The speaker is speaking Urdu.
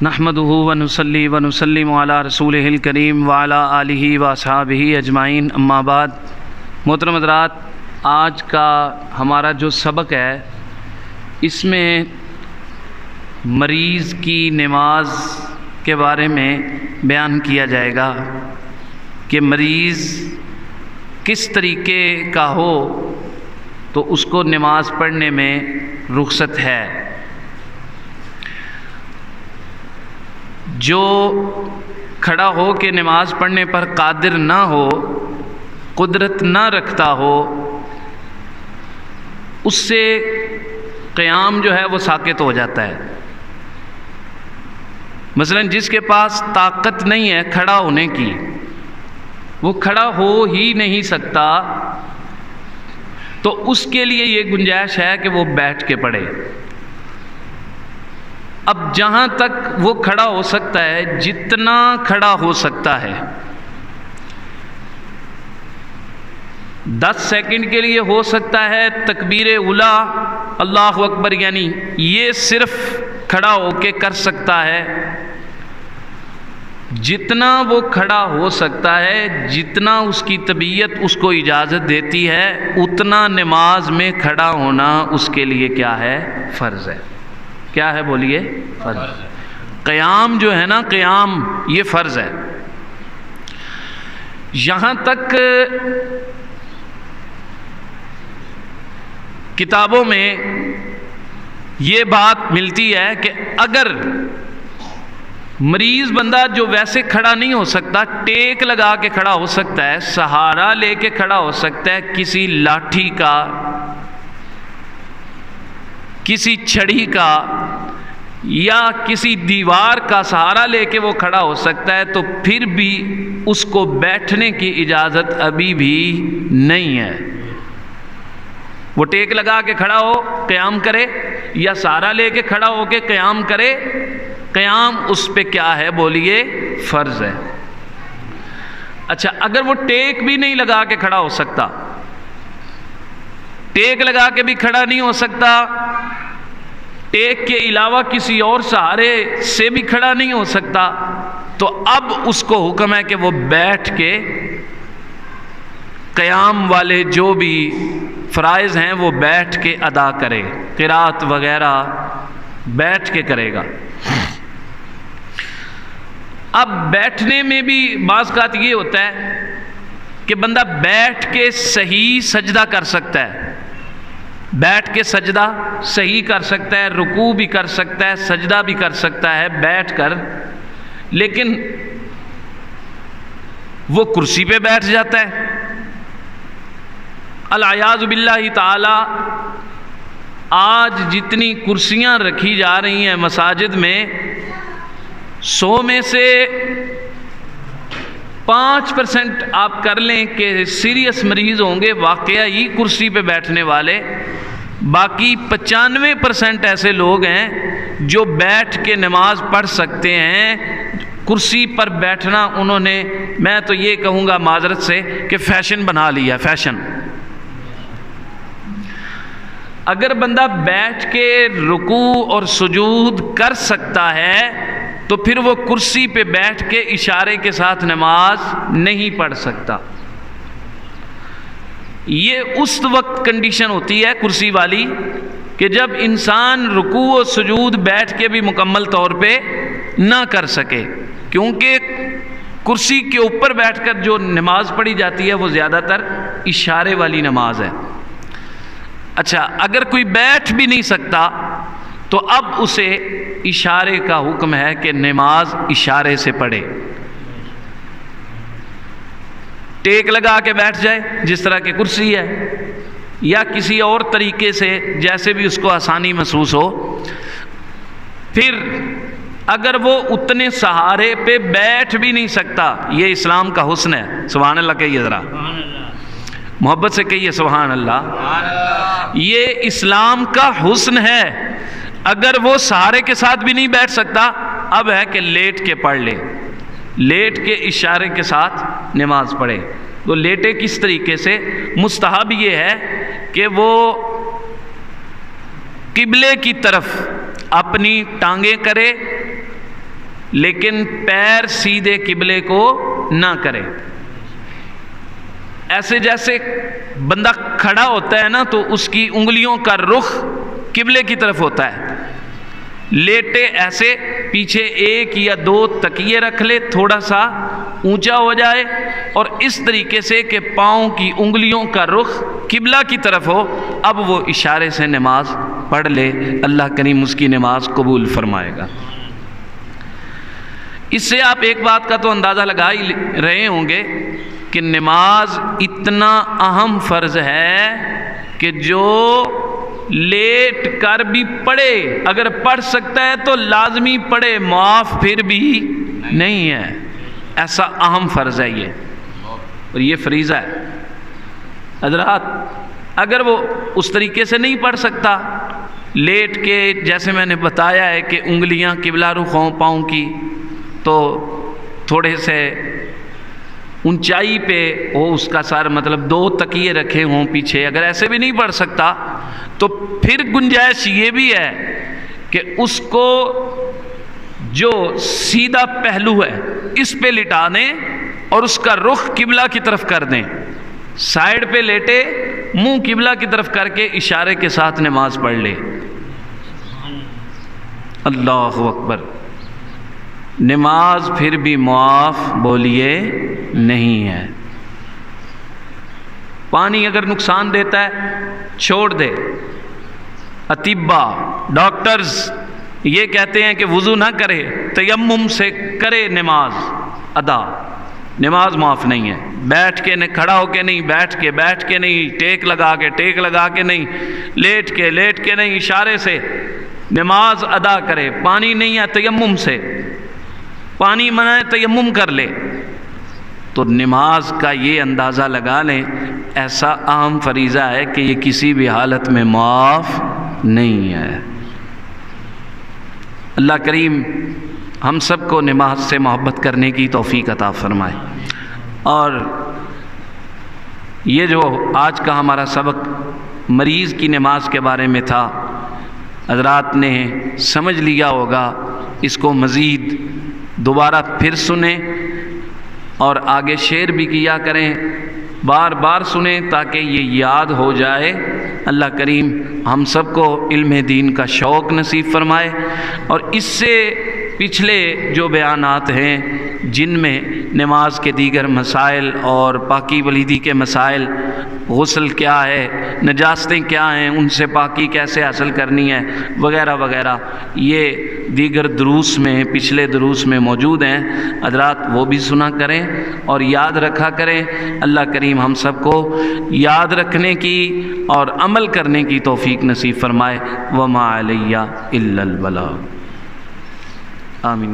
نحمده ونصلي ونسلم على رسوله الکریم وعلى آلہ واصحابہ اجمعین، اما بعد۔ محترم حضرات، آج کا ہمارا جو سبق ہے اس میں مریض کی نماز کے بارے میں بیان کیا جائے گا کہ مریض کس طریقے کا ہو تو اس کو نماز پڑھنے میں رخصت ہے۔ جو کھڑا ہو کے نماز پڑھنے پر قادر نہ ہو، قدرت نہ رکھتا ہو، اس سے قیام جو ہے وہ ساقط ہو جاتا ہے۔ مثلا جس کے پاس طاقت نہیں ہے کھڑا ہونے کی، وہ کھڑا ہو ہی نہیں سکتا، تو اس کے لیے یہ گنجائش ہے کہ وہ بیٹھ کے پڑھے۔ اب جہاں تک وہ کھڑا ہو سکتا ہے، جتنا کھڑا ہو سکتا ہے، 10 سیکنڈ کے لیے ہو سکتا ہے تکبیر اولیٰ اللہ اکبر، یعنی یہ صرف کھڑا ہو کے کر سکتا ہے۔ جتنا وہ کھڑا ہو سکتا ہے، جتنا اس کی طبیعت اس کو اجازت دیتی ہے، اتنا نماز میں کھڑا ہونا اس کے لیے کیا ہے؟ فرض ہے۔ کیا ہے بولیے؟ فرض۔ قیام جو ہے نا، قیام یہ فرض ہے۔ یہاں تک کتابوں میں یہ بات ملتی ہے کہ اگر مریض بندہ جو ویسے کھڑا نہیں ہو سکتا، ٹیک لگا کے کھڑا ہو سکتا ہے، سہارا لے کے کھڑا ہو سکتا ہے، کسی لاٹھی کا، کسی چھڑی کا یا کسی دیوار کا سہارا لے کے وہ کھڑا ہو سکتا ہے، تو پھر بھی اس کو بیٹھنے کی اجازت ابھی بھی نہیں ہے۔ وہ ٹیک لگا کے کھڑا ہو قیام کرے، یا سہارا لے کے کھڑا ہو کے قیام کرے، قیام اس پہ کیا ہے بولیے؟ فرض ہے۔ اچھا، اگر وہ ٹیک بھی نہیں لگا کے کھڑا ہو سکتا، ٹیک لگا کے بھی کھڑا نہیں ہو سکتا، ٹیک کے علاوہ کسی اور سہارے سے بھی کھڑا نہیں ہو سکتا، تو اب اس کو حکم ہے کہ وہ بیٹھ کے قیام والے جو بھی فرائض ہیں وہ بیٹھ کے ادا کرے، قرات وغیرہ بیٹھ کے کرے گا۔ اب بیٹھنے میں بھی بعض اوقات یہ ہوتا ہے کہ بندہ بیٹھ کے صحیح سجدہ کر سکتا ہے، بیٹھ کے سجدہ صحیح کر سکتا ہے، رکوع بھی کر سکتا ہے، سجدہ بھی کر سکتا ہے بیٹھ کر، لیکن وہ کرسی پہ بیٹھ جاتا ہے۔ العیاذ باللہ تعالی، آج جتنی کرسیاں رکھی جا رہی ہیں مساجد میں، 100 میں سے 5% آپ کر لیں کہ سیریس مریض ہوں گے واقعہ ہی کرسی پہ بیٹھنے والے، باقی 95% ایسے لوگ ہیں جو بیٹھ کے نماز پڑھ سکتے ہیں۔ کرسی پر بیٹھنا انہوں نے، میں تو یہ کہوں گا معذرت سے کہ فیشن بنا لیا، فیشن۔ اگر بندہ بیٹھ کے رکوع اور سجود کر سکتا ہے تو پھر وہ کرسی پہ بیٹھ کے اشارے کے ساتھ نماز نہیں پڑھ سکتا۔ یہ اس وقت کنڈیشن ہوتی ہے کرسی والی کہ جب انسان رکوع و سجود بیٹھ کے بھی مکمل طور پہ نہ کر سکے، کیونکہ کرسی کے اوپر بیٹھ کر جو نماز پڑھی جاتی ہے وہ زیادہ تر اشارے والی نماز ہے۔ اچھا، اگر کوئی بیٹھ بھی نہیں سکتا تو اب اسے اشارے کا حکم ہے کہ نماز اشارے سے پڑھے، ٹیک لگا کے بیٹھ جائے جس طرح کی کرسی ہے، یا کسی اور طریقے سے جیسے بھی اس کو آسانی محسوس ہو۔ پھر اگر وہ اتنے سہارے پہ بیٹھ بھی نہیں سکتا، یہ اسلام کا حسن ہے۔ سبحان اللہ کہیے ذرا، محبت سے کہیے سبحان اللہ۔ یہ اسلام کا حسن ہے۔ اگر وہ سہارے کے ساتھ بھی نہیں بیٹھ سکتا، اب ہے کہ لیٹ کے پڑھ لے، لیٹ کے اشارے کے ساتھ نماز پڑھے۔ تو لیٹے کس طریقے سے؟ مستحب یہ ہے کہ وہ قبلے کی طرف اپنی ٹانگیں کرے لیکن پیر سیدھے قبلے کو نہ کرے. ایسے جیسے بندہ کھڑا ہوتا ہے نا تو اس کی انگلیوں کا رخ قبلے کی طرف ہوتا ہے. لیٹے ایسے پیچھے ایک یا دو تکیے رکھ لے, تھوڑا سا اونچا ہو جائے, اور اس طریقے سے کہ پاؤں کی انگلیوں کا رخ قبلہ کی طرف ہو. اب وہ اشارے سے نماز پڑھ لے, اللہ کریم اس کی نماز قبول فرمائے گا. اس سے آپ ایک بات کا تو اندازہ لگا ہی رہے ہوں گے کہ نماز اتنا اہم فرض ہے کہ جو لیٹ کر بھی پڑھے, اگر پڑھ سکتا ہے تو لازمی پڑھے, معاف پھر بھی نہیں ہے. ایسا اہم فرض ہے یہ, اور یہ فریضہ ہے. حضرات اگر وہ اس طریقے سے نہیں پڑھ سکتا, لیٹ کے جیسے میں نے بتایا ہے کہ انگلیاں قبلہ رخ ہوں پاؤں کی, تو تھوڑے سے اونچائی پہ ہو اس کا سر, مطلب دو تکیے رکھے ہوں پیچھے, اگر ایسے بھی نہیں پڑھ سکتا تو پھر گنجائش یہ بھی ہے کہ اس کو جو سیدھا پہلو ہے اس پہ لٹا دیں اور اس کا رخ قبلہ کی طرف کر دیں. سائیڈ پہ لیٹے, منہ قبلہ کی طرف کر کے اشارے کے ساتھ نماز پڑھ لے. اللہ اکبر. نماز پھر بھی معاف بولیے نہیں ہے. پانی اگر نقصان دیتا ہے چھوڑ دے. اطباء ڈاکٹرز یہ کہتے ہیں کہ وضو نہ کرے, تیمم سے کرے نماز ادا. نماز معاف نہیں ہے. بیٹھ کے نہیں, کھڑا ہو کے نہیں, بیٹھ کے نہیں, ٹیک لگا کے نہیں, لیٹ کے نہیں, اشارے سے نماز ادا کرے. پانی نہیں ہے تیمم سے, پانی منع ہے تیمم کر لے. تو نماز کا یہ اندازہ لگا لیں, ایسا اہم فریضہ ہے کہ یہ کسی بھی حالت میں معاف نہیں ہے. اللہ کریم ہم سب کو نماز سے محبت کرنے کی توفیق عطا فرمائے. اور یہ جو آج کا ہمارا سبق مریض کی نماز کے بارے میں تھا, حضرات نے سمجھ لیا ہوگا. اس کو مزید دوبارہ پھر سنیں اور آگے شیئر بھی کیا کریں, بار بار سنیں تاکہ یہ یاد ہو جائے. اللہ کریم ہم سب کو علم دین کا شوق نصیب فرمائے. اور اس سے پچھلے جو بیانات ہیں جن میں نماز کے دیگر مسائل اور پاکی ولیدی کے مسائل, غسل کیا ہے, نجاستیں کیا ہیں, ان سے پاکی کیسے حاصل کرنی ہے وغیرہ وغیرہ, یہ دیگر دروس میں, پچھلے دروس میں موجود ہیں. حضرات وہ بھی سنا کریں اور یاد رکھا کریں. اللہ کریم ہم سب کو یاد رکھنے کی اور عمل کرنے کی توفیق نصیب فرمائے. وما علیہ الا البلاغ. آمین.